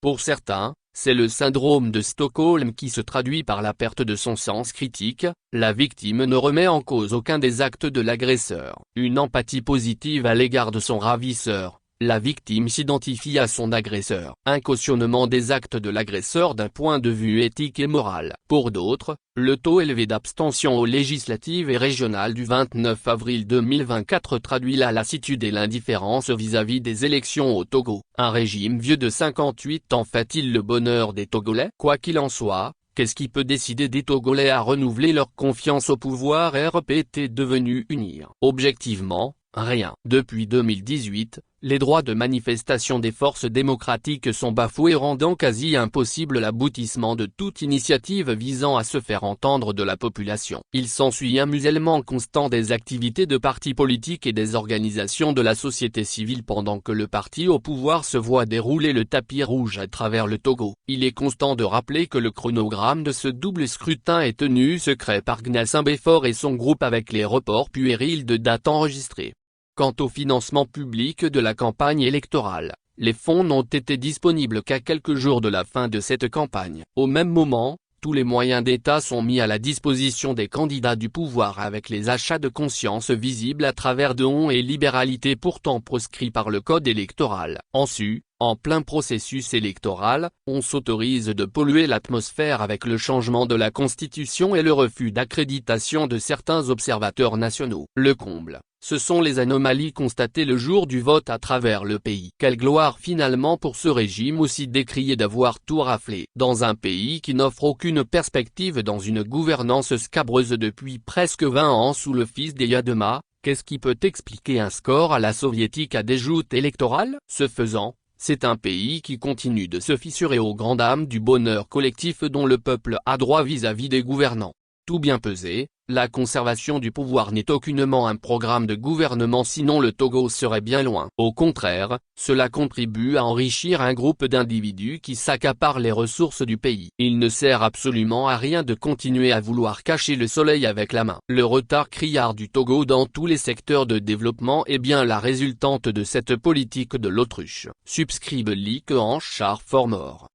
Pour certains, c'est le syndrome de Stockholm qui se traduit par la perte de son sens critique. La victime ne remet en cause aucun des actes de l'agresseur. Une empathie positive à l'égard de son ravisseur. La victime s'identifie à son agresseur. Un cautionnement des actes de l'agresseur d'un point de vue éthique et moral. Pour d'autres, le taux élevé d'abstention aux législatives et régionales du 29 avril 2024 traduit la lassitude et l'indifférence vis-à-vis des élections au Togo. Un régime vieux de 58 ans fait-il le bonheur des Togolais? Quoi qu'il en soit, qu'est-ce qui peut décider des Togolais à renouveler leur confiance au pouvoir RPT devenu unir? Objectivement, rien. Depuis 2018, les droits de manifestation des forces démocratiques sont bafoués, rendant quasi impossible l'aboutissement de toute initiative visant à se faire entendre de la population. Il s'ensuit un musellement constant des activités de partis politiques et des organisations de la société civile pendant que le parti au pouvoir se voit dérouler le tapis rouge à travers le Togo. Il est constant de rappeler que le chronogramme de ce double scrutin est tenu secret par Gnassingbé Béfort et son groupe avec les reports puérils de dates enregistrées. Quant au financement public de la campagne électorale, les fonds n'ont été disponibles qu'à quelques jours de la fin de cette campagne. Au même moment, tous les moyens d'État sont mis à la disposition des candidats du pouvoir avec les achats de conscience visibles à travers dons et libéralités pourtant proscrits par le code électoral. En plein processus électoral, on s'autorise de polluer l'atmosphère avec le changement de la Constitution et le refus d'accréditation de certains observateurs nationaux. Le comble, ce sont les anomalies constatées le jour du vote à travers le pays. Quelle gloire finalement pour ce régime aussi décrié d'avoir tout raflé. Dans un pays qui n'offre aucune perspective dans une gouvernance scabreuse depuis presque 20 ans sous le fils d'Eyadema, qu'est-ce qui peut expliquer un score à la soviétique à déjoute électorale? Ce faisant, c'est un pays qui continue de se fissurer aux grandes dames du bonheur collectif dont le peuple a droit vis-à-vis des gouvernants. Tout bien pesé, la conservation du pouvoir n'est aucunement un programme de gouvernement, sinon le Togo serait bien loin. Au contraire, cela contribue à enrichir un groupe d'individus qui s'accaparent les ressources du pays. Il ne sert absolument à rien de continuer à vouloir cacher le soleil avec la main. Le retard criard du Togo dans tous les secteurs de développement est bien la résultante de cette politique de l'autruche. Subscribe Lick en char fort mort.